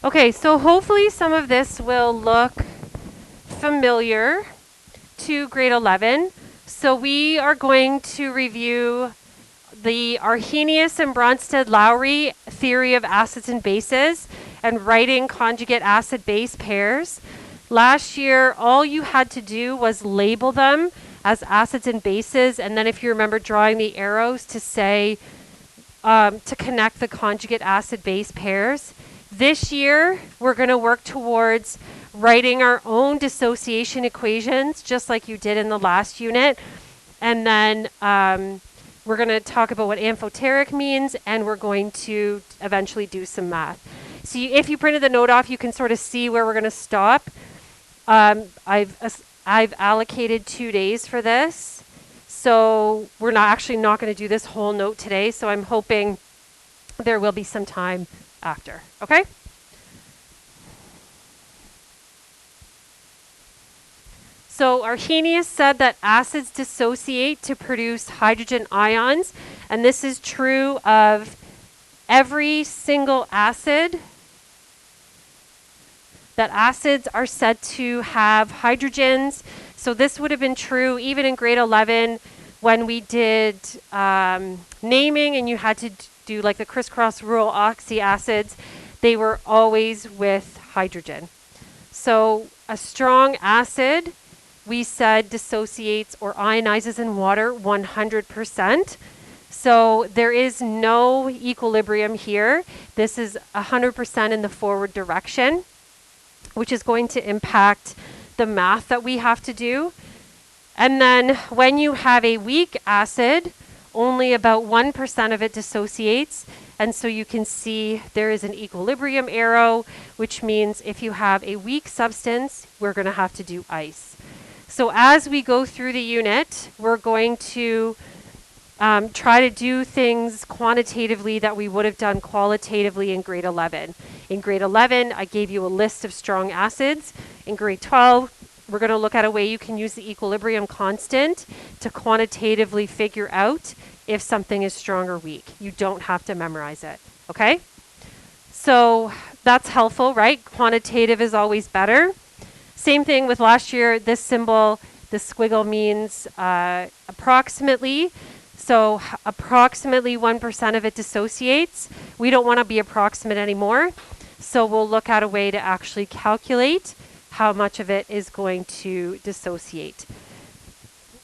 Okay, so hopefully some of this will look familiar to grade 11. So we are going to review the Arrhenius and Bronsted-Lowry theory of acids and bases and writing conjugate acid-base pairs. Last year, all you had to do was label them as acids and bases, and then if you remember drawing the arrows to say, to connect the conjugate acid-base pairs. This year, we're going to work towards writing our own dissociation equations, just like you did in the last unit. And then we're going to talk about what amphoteric means, and we're going to eventually do some math. So if you printed the note off, you can sort of see where we're going to stop. I've allocated 2 days for this. So we're not going to do this whole note today. So I'm hoping there will be some time after. Okay? So Arrhenius said that acids dissociate to produce hydrogen ions, and this is true of every single acid. That acids are said to have hydrogens. So this would have been true even in grade 11 when we did naming and you had to do like the crisscross rule oxy acids. They were always with hydrogen. So a strong acid, we said, dissociates or ionizes in water 100%. So there is no equilibrium here. This is 100% in the forward direction, which is going to impact the math that we have to do. And then when you have a weak acid, only about 1% of it dissociates. And so you can see there is an equilibrium arrow, which means if you have a weak substance, we're going to have to do ice. So as we go through the unit, we're going to try to do things quantitatively that we would have done qualitatively in grade 11. In grade 11, I gave you a list of strong acids. In grade 12, we're going to look at a way you can use the equilibrium constant to quantitatively figure out if something is strong or weak. You don't have to memorize it, okay? So that's helpful, right? Quantitative is always better. Same thing with last year. This symbol, this squiggle means approximately. So approximately 1% of it dissociates. We don't want to be approximate anymore. So we'll look at a way to actually calculate how much of it is going to dissociate.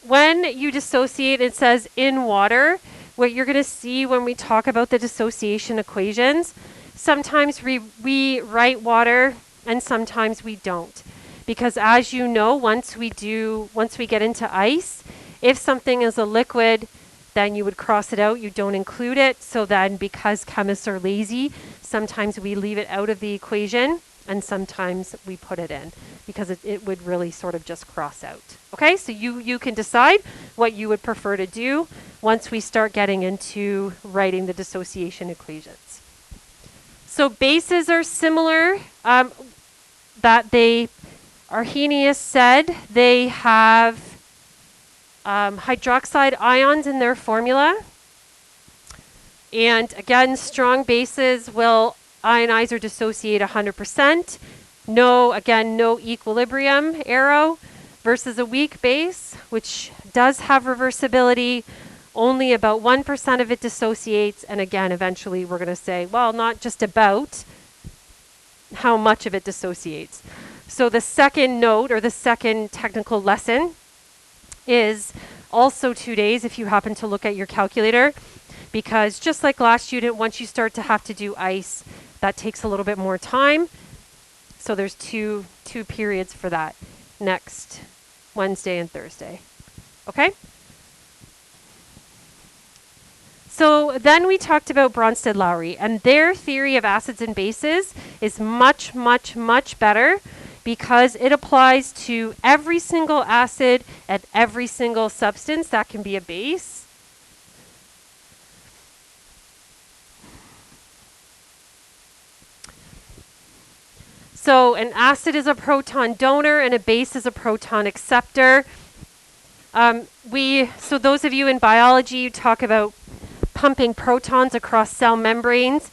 When you dissociate, it says in water. What you're going to see when we talk about the dissociation equations, sometimes we write water and sometimes we don't. Because as you know, once we get into ice, if something is a liquid, then you would cross it out, you don't include it. So then because chemists are lazy, sometimes we leave it out of the equation and sometimes we put it in because it would really sort of just cross out. Okay, so you can decide what you would prefer to do once we start getting into writing the dissociation equations. So bases are similar, Arrhenius said they have hydroxide ions in their formula. And again, strong bases will ionize or dissociate 100%. No equilibrium arrow versus a weak base, which does have reversibility. Only about 1% of it dissociates. And again, eventually we're going to say, well, not just about how much of it dissociates. So the second note or the second technical lesson is also 2 days if you happen to look at your calculator, because just like last unit, once you start to have to do ice, that takes a little bit more time. So there's two periods for that next Wednesday and Thursday. Okay? So then we talked about Bronsted-Lowry, and their theory of acids and bases is much, much, much better because it applies to every single acid and every single substance that can be a base. So an acid is a proton donor and a base is a proton acceptor. So those of you in biology, you talk about pumping protons across cell membranes.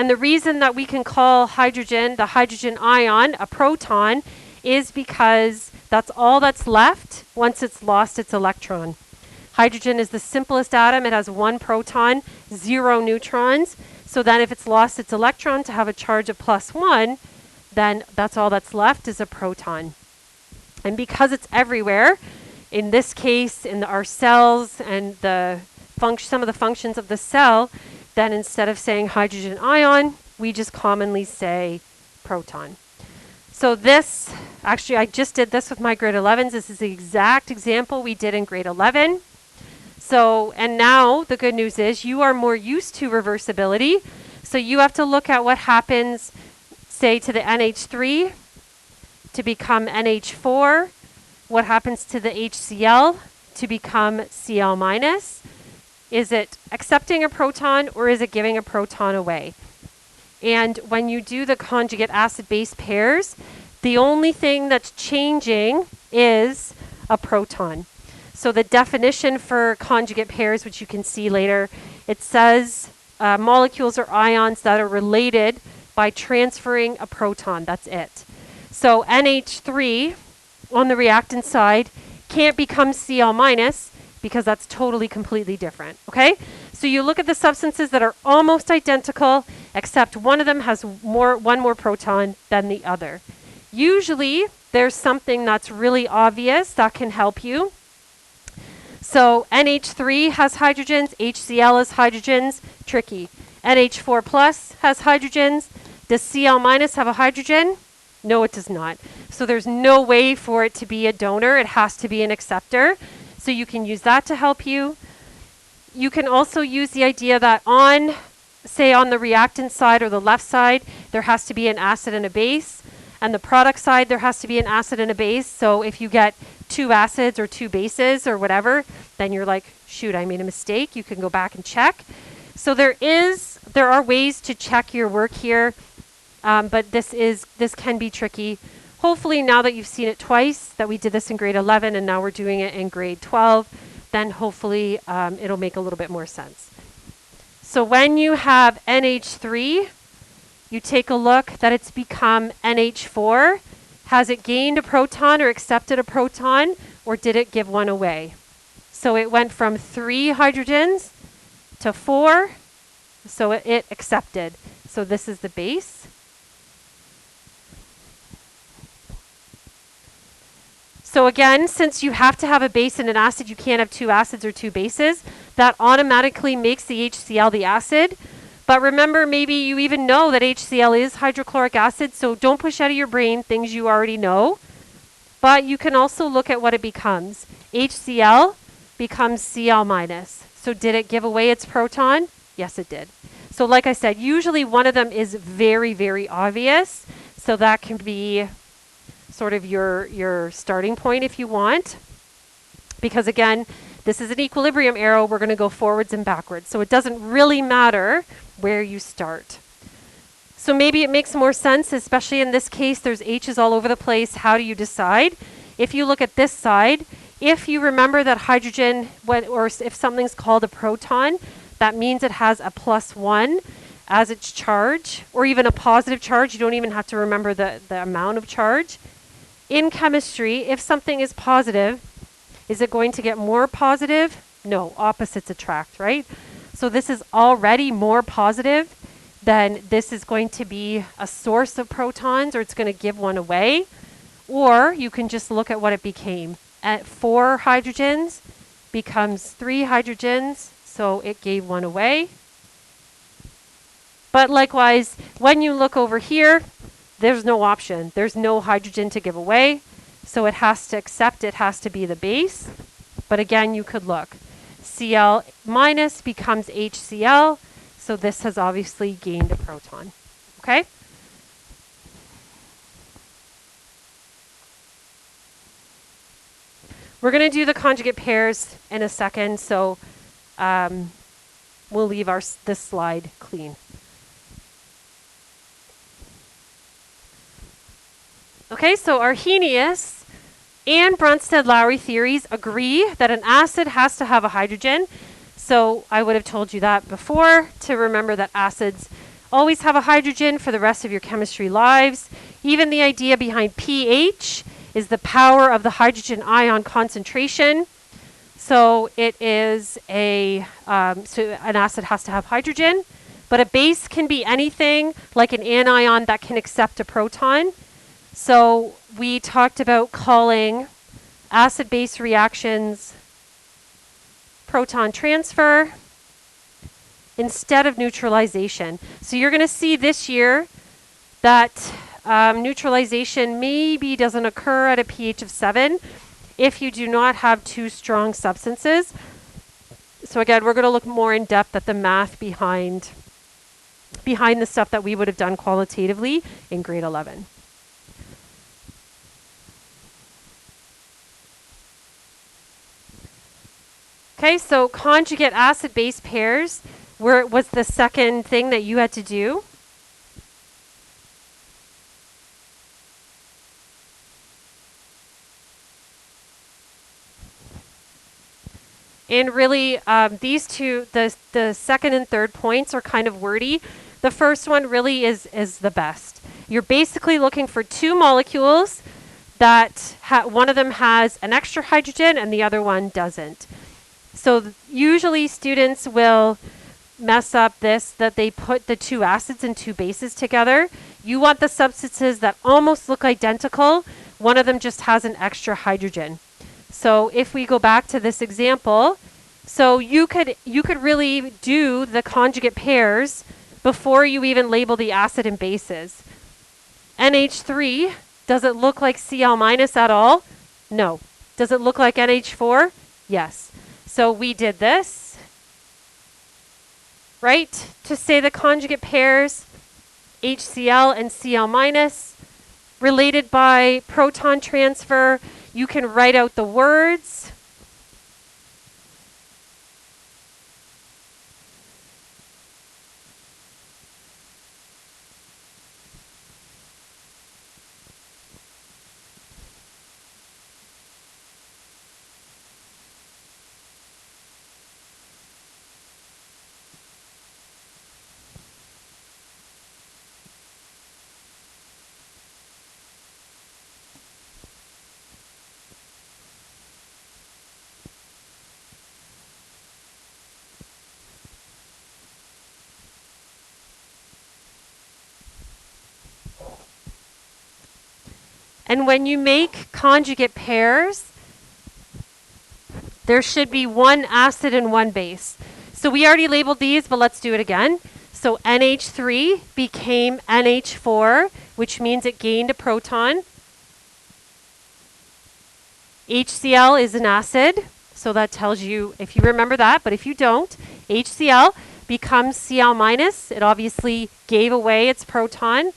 And the reason that we can call hydrogen, the hydrogen ion, a proton is because that's all that's left once it's lost its electron. Hydrogen is the simplest atom. It has 1 proton, 0 neutrons. So then if it's lost its electron to have a charge of +1, then that's all that's left is a proton. And because it's everywhere, in this case, in our cells and some of the functions of the cell, then instead of saying hydrogen ion, we just commonly say proton. So this, actually I just did this with my grade 11s. This is the exact example we did in grade 11. So, and now the good news is you are more used to reversibility. So you have to look at what happens, say, to the NH3 to become NH4. What happens to the HCl to become Cl minus? Is it accepting a proton or is it giving a proton away? And when you do the conjugate acid-base pairs, the only thing that's changing is a proton. So the definition for conjugate pairs, which you can see later, it says molecules or ions that are related by transferring a proton. That's it. So NH3 on the reactant side can't become Cl minus because that's totally completely different. Okay? So you look at the substances that are almost identical, except one of them has one more proton than the other. Usually there's something that's really obvious that can help you. So NH3 has hydrogens, HCl has hydrogens, tricky. NH4 plus has hydrogens. Does Cl minus have a hydrogen? No, it does not. So there's no way for it to be a donor. It has to be an acceptor. So you can use that to help you. You can also use the idea that on, say on the reactant side or the left side, there has to be an acid and a base. And the product side, there has to be an acid and a base. So if you get 2 acids or 2 bases or whatever, then you're like, shoot, I made a mistake. You can go back and check. So there are ways to check your work here, but this can be tricky. Hopefully now that you've seen it twice, that we did this in grade 11 and now we're doing it in grade 12, then hopefully it'll make a little bit more sense. So when you have NH3, you take a look that it's become NH4. Has it gained a proton or accepted a proton, or did it give one away? So it went from 3 hydrogens to 4, so it accepted. So this is the base. So again, since you have to have a base and an acid, you can't have 2 acids or 2 bases. That automatically makes the HCl the acid. But remember, maybe you even know that HCl is hydrochloric acid, so don't push out of your brain things you already know. But you can also look at what it becomes. HCl becomes Cl minus. So did it give away its proton? Yes, it did. So like I said, usually one of them is very, very obvious. So that can be sort of your starting point if you want. Because again, this is an equilibrium arrow. We're going to go forwards and backwards. So it doesn't really matter where you start. So maybe it makes more sense, especially in this case, there's H's all over the place. How do you decide? If you look at this side, if you remember that hydrogen, or if something's called a proton, that means it has a +1 as its charge, or even a positive charge. You don't even have to remember the amount of charge. In chemistry, if something is positive, is it going to get more positive? No, opposites attract, right? So this is already more positive, then this is going to be a source of protons, or it's going to give one away. Or you can just look at what it became. At 4 hydrogens becomes 3 hydrogens, so it gave one away. But likewise, when you look over here, there's no option. There's no hydrogen to give away. So it has to accept, it has to be the base. But again, you could look. Cl minus becomes HCl. So this has obviously gained a proton. Okay? We're going to do the conjugate pairs in a second. So we'll leave this slide clean. Okay, so Arrhenius and Bronsted-Lowry theories agree that an acid has to have a hydrogen. So I would have told you that before, to remember that acids always have a hydrogen for the rest of your chemistry lives. Even the idea behind pH is the power of the hydrogen ion concentration. So it is so an acid has to have hydrogen, but a base can be anything like an anion that can accept a proton. So we talked about calling acid-base reactions proton transfer instead of neutralization. So you're going to see this year that neutralization maybe doesn't occur at a pH of 7 if you do not have two strong substances. So again, we're going to look more in depth at the math behind the stuff that we would have done qualitatively in grade 11. Okay, so conjugate acid-base pairs was the second thing that you had to do. And really, these two, the second and third points are kind of wordy. The first one really is the best. You're basically looking for two molecules that one of them has an extra hydrogen and the other one doesn't. So usually students will mess up this, that they put the two acids and two bases together. You want the substances that almost look identical. One of them just has an extra hydrogen. So if we go back to this example, so you could really do the conjugate pairs before you even label the acid and bases. NH3, does it look like Cl minus at all? No. Does it look like NH4? Yes. So we did this, right? To say the conjugate pairs, HCl and Cl minus, related by proton transfer, you can write out the words. And when you make conjugate pairs, there should be one acid and one base. So we already labeled these, but let's do it again. So NH3 became NH4, which means it gained a proton. HCl is an acid, so that tells you, if you remember that, but if you don't, HCl becomes Cl minus. It obviously gave away its proton.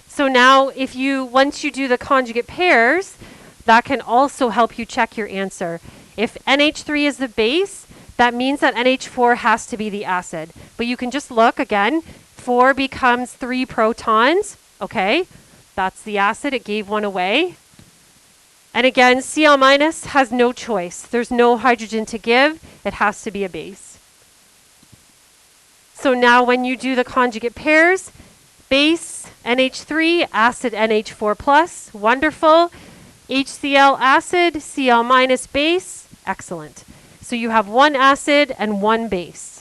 So now once you do the conjugate pairs, that can also help you check your answer. If NH3 is the base, that means that NH4 has to be the acid. But you can just look again, 4 becomes 3 protons. Okay, that's the acid, it gave one away. And again, Cl minus has no choice. There's no hydrogen to give, it has to be a base. So now when you do the conjugate pairs, base NH3, acid NH4 plus, wonderful. HCl acid, Cl minus base, excellent. So you have one acid and one base.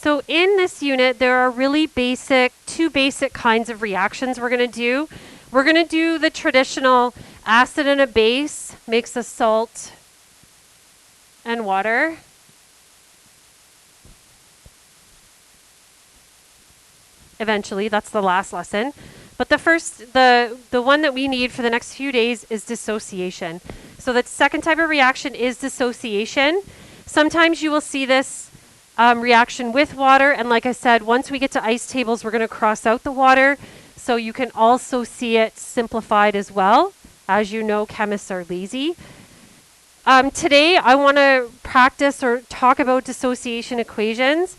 So in this unit, there are really two basic kinds of reactions we're going to do. We're going to do the traditional acid and a base, mix a salt and water. Eventually, that's the last lesson. But the one that we need for the next few days is dissociation. So the second type of reaction is dissociation. Sometimes you will see this reaction with water. And like I said, once we get to ice tables, we're going to cross out the water. So you can also see it simplified as well. As you know, chemists are lazy. Today, I want to practice or talk about dissociation equations.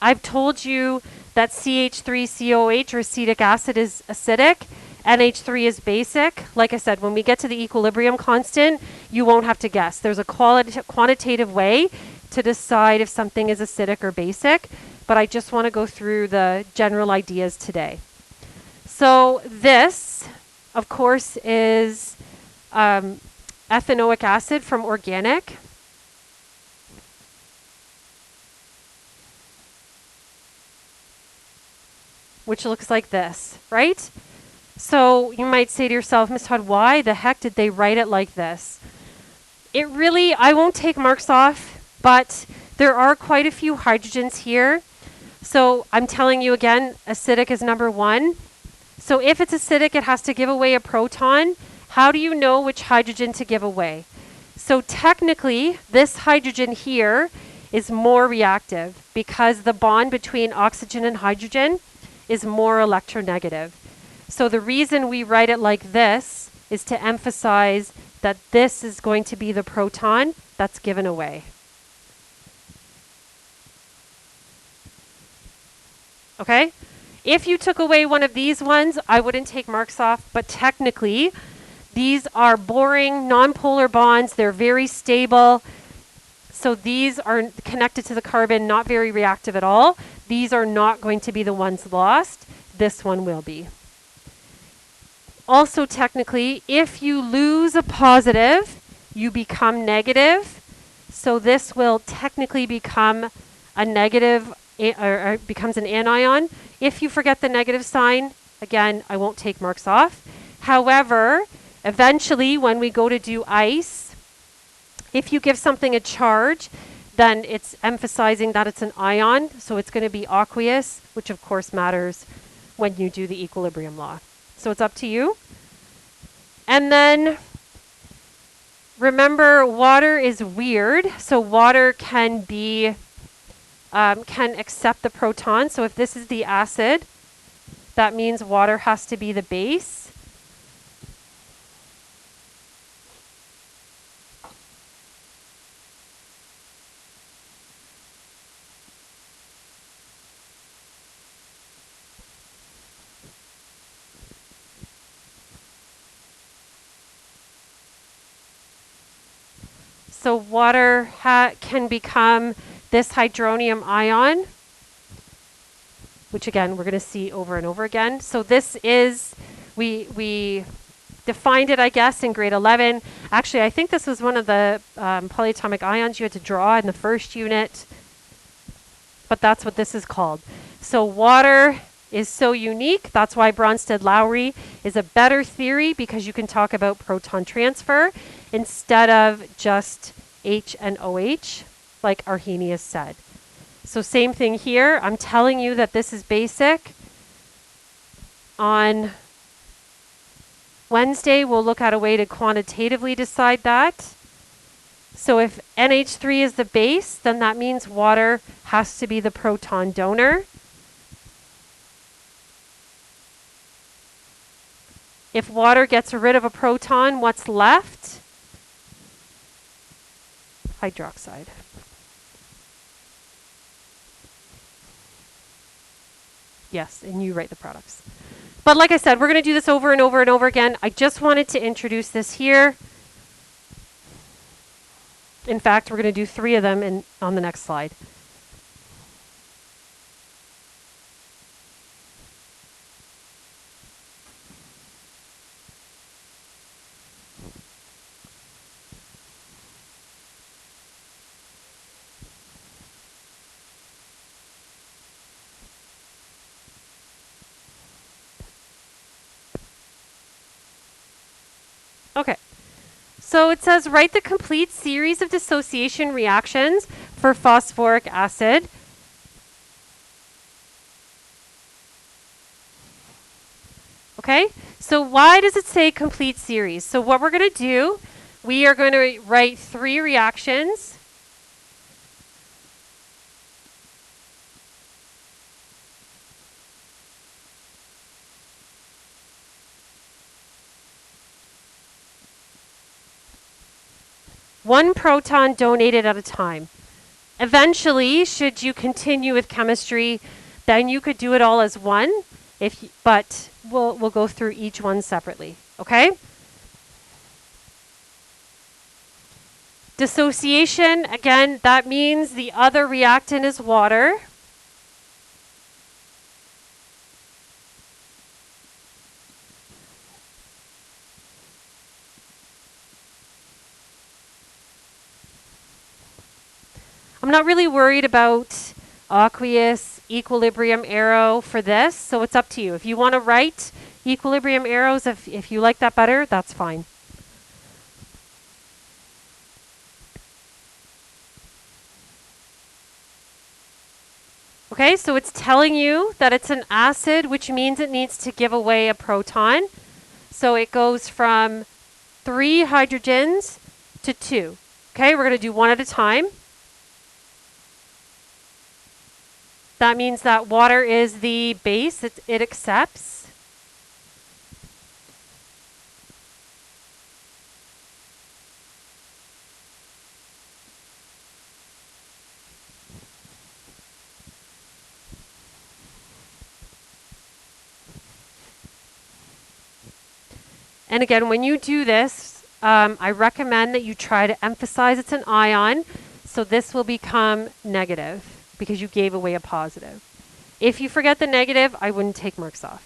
I've told you that CH3COH or acetic acid is acidic. NH3 is basic. Like I said, when we get to the equilibrium constant, you won't have to guess. There's a quantitative way to decide if something is acidic or basic, but I just want to go through the general ideas today. So this, of course, is ethanoic acid from organic. Which looks like this, right? So you might say to yourself, Ms. Todd, why the heck did they write it like this? It really, I won't take marks off, but there are quite a few hydrogens here. So I'm telling you again, acidic is number one. So if it's acidic, it has to give away a proton. How do you know which hydrogen to give away? So technically, this hydrogen here is more reactive because the bond between oxygen and hydrogen is more electronegative. So the reason we write it like this is to emphasize that this is going to be the proton that's given away. Okay? If you took away one of these ones, I wouldn't take marks off, but technically, these are boring, nonpolar bonds. They're very stable. So these are connected to the carbon, not very reactive at all. These are not going to be the ones lost. This one will be. Also, technically, if you lose a positive, you become negative. So this will technically become a negative, or becomes an anion. If you forget the negative sign, again, I won't take marks off. However, eventually, when we go to do ice, if you give something a charge, then it's emphasizing that it's an ion. So it's going to be aqueous, which of course matters when you do the equilibrium law. So it's up to you. And then remember, water is weird. So water can be, can accept the proton. So if this is the acid, that means water has to be the base. So water can become this hydronium ion, which again, we're going to see over and over again. So this is, we defined it, I guess, in grade 11. Actually, I think this was one of the polyatomic ions you had to draw in the first unit, but that's what this is called. So water is so unique. That's why Bronsted-Lowry is a better theory, because you can talk about proton transfer instead of just H and OH, like Arrhenius said. So same thing here. I'm telling you that this is basic. On Wednesday, we'll look at a way to quantitatively decide that. So if NH3 is the base, then that means water has to be the proton donor. If water gets rid of a proton, what's left? Hydroxide. Yes, and you write the products. But like I said, we're going to do this over and over and over again. I just wanted to introduce this here. In fact, we're going to do 3 of them on the next slide. Okay. So it says write the complete series of dissociation reactions for phosphoric acid. Okay, so why does it say complete series? So what we're going to do, we are going to write 3 reactions. One proton donated at a time. Eventually, should you continue with chemistry, then you could do it all as one, but we'll go through each one separately, okay? Dissociation, again, that means the other reactant is water. I'm not really worried about aqueous equilibrium arrow for this, so it's up to you. If you want to write equilibrium arrows, if you like that better, that's fine. Okay, so it's telling you that it's an acid, which means it needs to give away a proton. So it goes from 3 hydrogens to 2. Okay, we're going to do one at a time. That means that water is the base it accepts. And again, when you do this, I recommend that you try to emphasize it's an ion. So this will become negative because you gave away a positive. If you forget the negative, I wouldn't take marks off.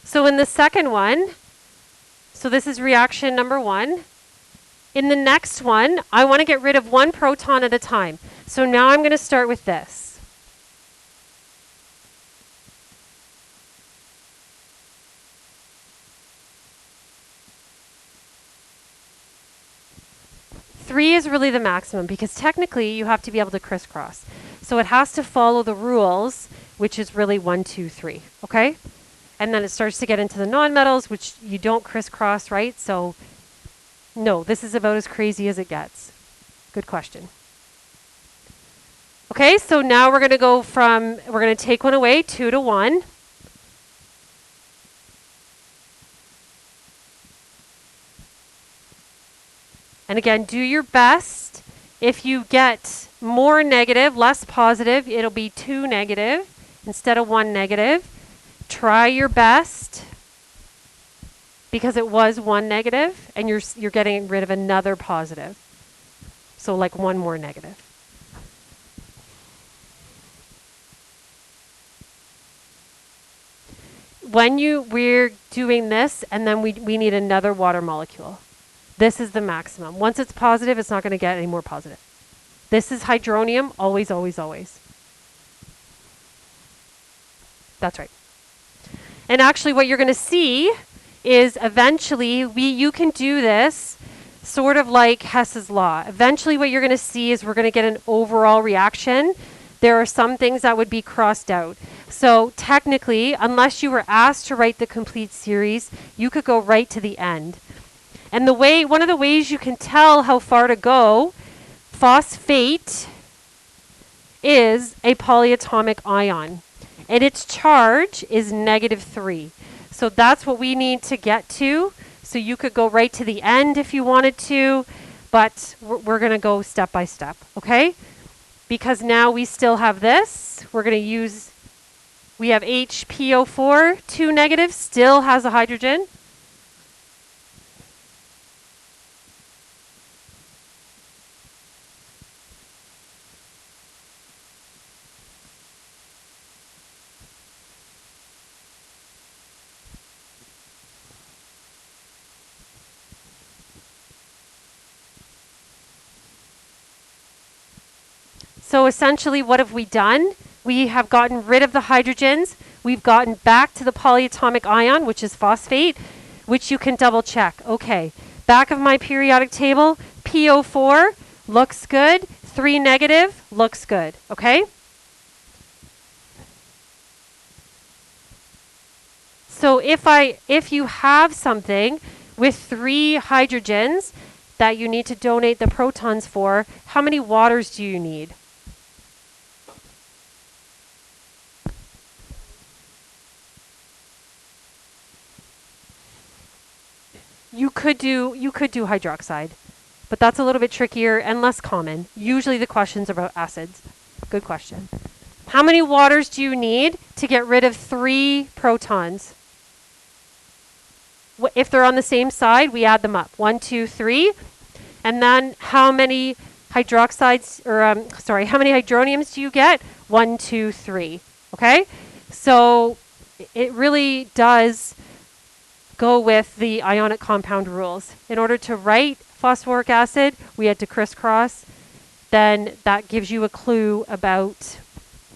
So in the second one, so this is reaction number 1. In the next one, I want to get rid of one proton at a time. So now I'm going to start with this. Three is really the maximum because technically you have to be able to crisscross. So it has to follow the rules, which is really 1, 2, 3. Okay? And then it starts to get into the nonmetals, which you don't crisscross, right? So no, this is about as crazy as it gets. Good question. Okay, so now we're going to go from, we're going to take one away, 2 to 1. And again, do your best. If you get more negative, less positive, it'll be 2 negative instead of 1 negative. Try your best because it was 1 negative and you're getting rid of another positive. So like 1 more negative. We're doing this and then we need another water molecule. This is the maximum. Once it's positive, it's not going to get any more positive. This is hydronium, always, always, always. That's right. And actually what you're going to see is eventually you can do this sort of like Hess's law. Eventually what you're going to see is we're going to get an overall reaction. There are some things that would be crossed out. So technically, unless you were asked to write the complete series, you could go right to the end. And one of the ways you can tell how far to go, phosphate is a polyatomic ion. And its charge is -3. So that's what we need to get to. So you could go right to the end if you wanted to, but we're going to go step by step, okay? Because now we still have this. We have HPO4, 2 negative, still has a hydrogen. So essentially, what have we done? We have gotten rid of the hydrogens. We've gotten back to the polyatomic ion, which is phosphate, which you can double check. Okay, back of my periodic table, PO4 looks good. 3 negative looks good. Okay? So if you have something with 3 hydrogens that you need to donate the protons for, how many waters do you need? You could do hydroxide, but that's a little bit trickier and less common. Usually the questions are about acids. Good question. How many waters do you need to get rid of 3 protons? If they're on the same side, we add them up. 1, 2, 3. And then how many hydroxides, or how many hydroniums do you get? 1, 2, 3. Okay? So it really does go with the ionic compound rules. In order to write phosphoric acid, we had to crisscross. Then that gives you a clue about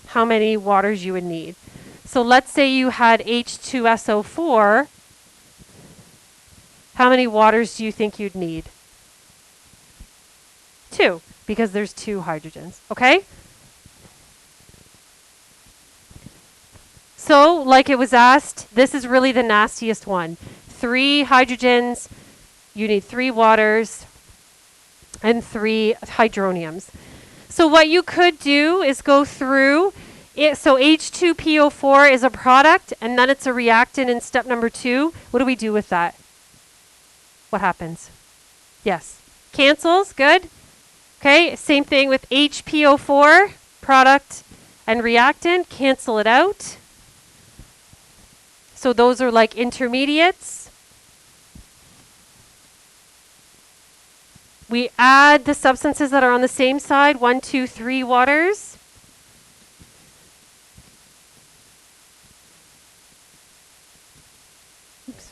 how many waters you would need. So let's say you had H2SO4. How many waters do you think you'd need? 2, because there's 2 hydrogens. Okay? So, like it was asked, this is really the nastiest one. 3 hydrogens, you need 3 waters, and 3 hydroniums. So what you could do is go through it. So H2PO4 is a product, and then it's a reactant in step number 2. What do we do with that? What happens? Yes. Cancels, good. Okay, same thing with HPO4, product and reactant, cancel it out. So those are like intermediates. We add the substances that are on the same side, 1, 2, 3 waters. Oops.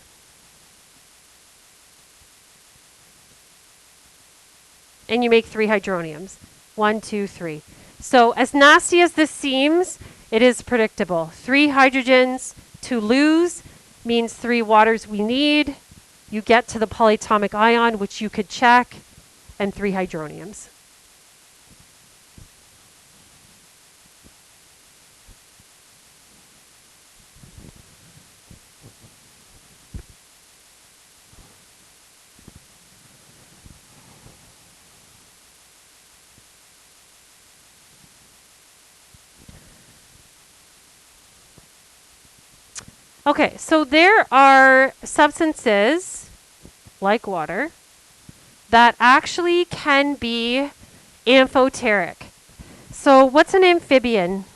And you make 3 hydroniums. 1, 2, 3. So as nasty as this seems, it is predictable. 3 hydrogens to lose means 3 waters we need. You get to the polyatomic ion, which you could check, and 3 hydroniums. Okay, so there are substances, like water, that actually can be amphoteric. So what's an amphibian?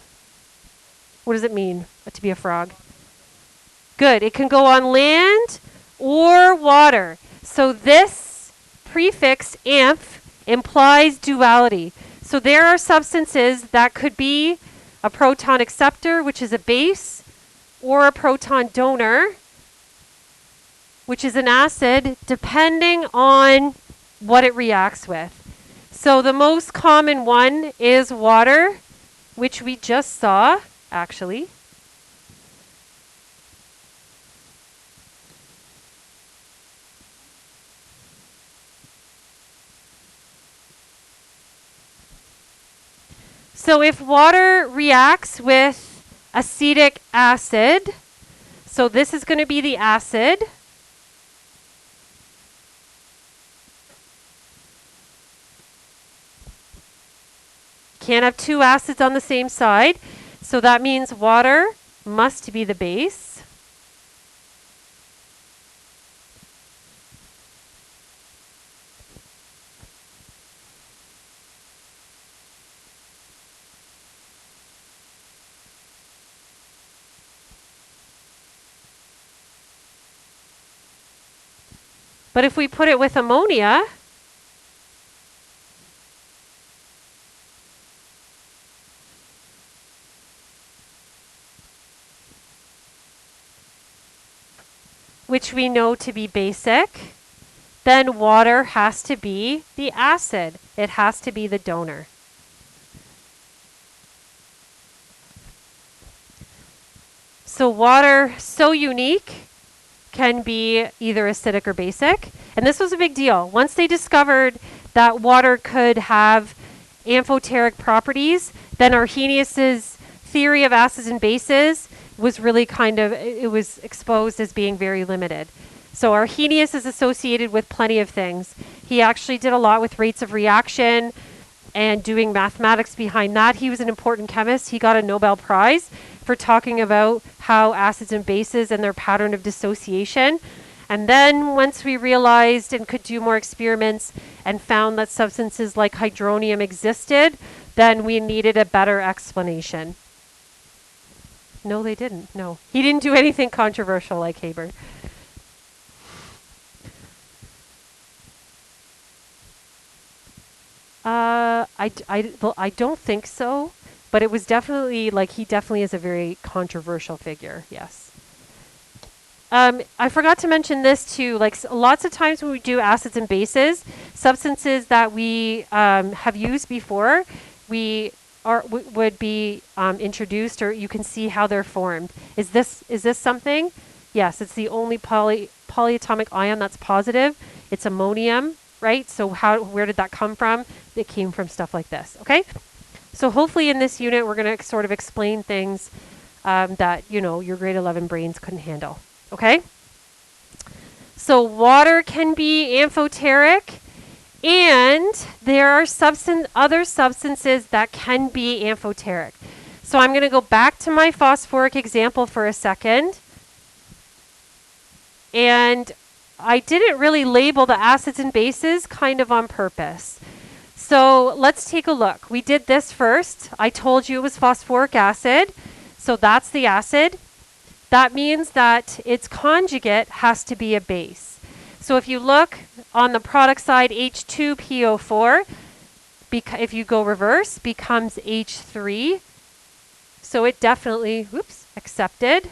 What does it mean to be a frog? Good, it can go on land or water. So this prefix amph implies duality. So there are substances that could be a proton acceptor, which is a base, or a proton donor, which is an acid, depending on what it reacts with. So the most common one is water, which we just saw, actually. So if water reacts with acetic acid, so this is going to be the acid. Can't have 2 acids on the same side, so that means water must be the base. But if we put it with ammonia, which we know to be basic, then water has to be the acid. It has to be the donor. So water, so unique, can be either acidic or basic. And this was a big deal. Once they discovered that water could have amphoteric properties, then Arrhenius's theory of acids and bases was really it was exposed as being very limited. So Arrhenius is associated with plenty of things. He actually did a lot with rates of reaction and doing mathematics behind that. He was an important chemist. He got a Nobel Prize for talking about how acids and bases and their pattern of dissociation. And then once we realized and could do more experiments and found that substances like hydronium existed, then we needed a better explanation. No, they didn't. No. He didn't do anything controversial like Haber. I don't think so, but it was definitely he definitely is a very controversial figure. Yes. I forgot to mention this too. Lots of times when we do acids and bases, substances that we have used before, would be introduced, or you can see how they're formed. Is this something? Yes, it's the only polyatomic ion that's positive. It's ammonium, right? So where did that come from? It came from stuff like this. Okay. So hopefully in this unit we're going to sort of explain things that your grade 11 brains couldn't handle. Okay. So water can be amphoteric, and there are other substances that can be amphoteric. So I'm going to go back to my phosphoric example for a second. And I didn't really label the acids and bases kind of on purpose. So let's take a look. We did this first. I told you it was phosphoric acid. So that's the acid. That means that its conjugate has to be a base. So if you look on the product side, H2PO4, if you go reverse, becomes H3. So it definitely, accepted.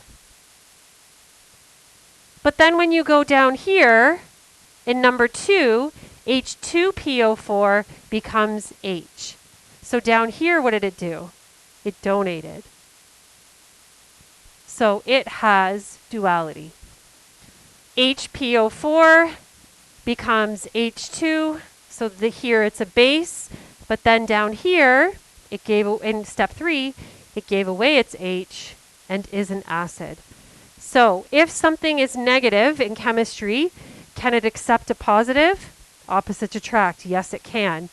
But then when you go down here, in number 2, H2PO4 becomes H. So down here, what did it do? It donated. So it has duality. HPO4 becomes H2. So here it's a base. But then down here, in step 3, it gave away its H and is an acid. So if something is negative in chemistry, can it accept a positive? Opposites attract. Yes, it can.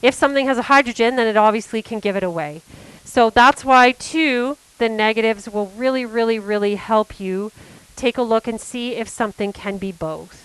If something has a hydrogen, then it obviously can give it away. So that's why, too, the negatives will really, really, really help you take a look and see if something can be both.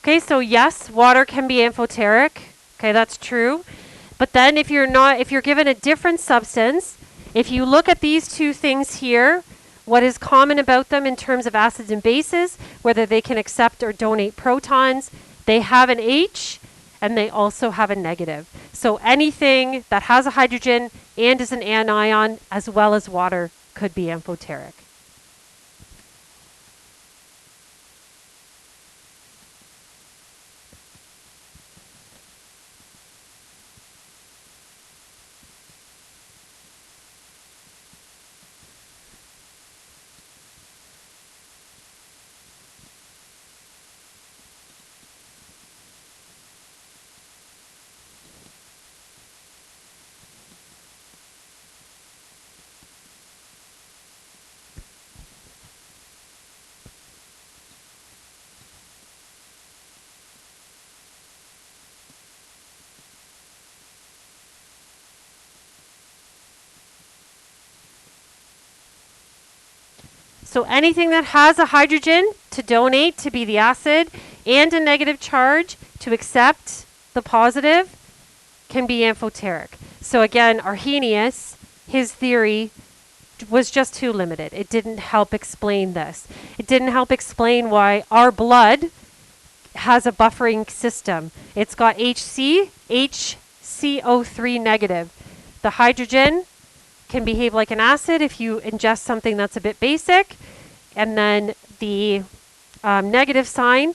Okay, so yes, water can be amphoteric. Okay, that's true. But then if you're given a different substance, if you look at these two things here, what is common about them in terms of acids and bases, whether they can accept or donate protons, they have an H and they also have a negative. So anything that has a hydrogen and is an anion, as well as water, could be amphoteric. So anything that has a hydrogen to donate to be the acid and a negative charge to accept the positive can be amphoteric. So again, Arrhenius, his theory was just too limited. It didn't help explain this. It didn't help explain why our blood has a buffering system. It's got HCO3 negative. The hydrogen can behave like an acid if you ingest something that's a bit basic, and then the negative sign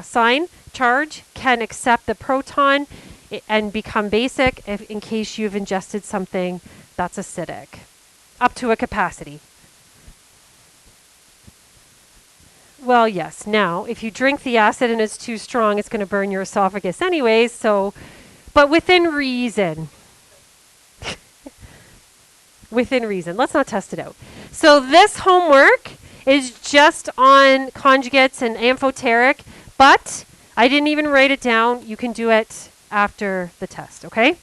sign charge can accept the proton and become basic in case you've ingested something that's acidic up to a capacity. Well, yes. Now, if you drink the acid and it's too strong, it's going to burn your esophagus anyways. But within reason. Within reason. Let's not test it out. So this homework is just on conjugates and amphoteric, but I didn't even write it down. You can do it after the test, okay?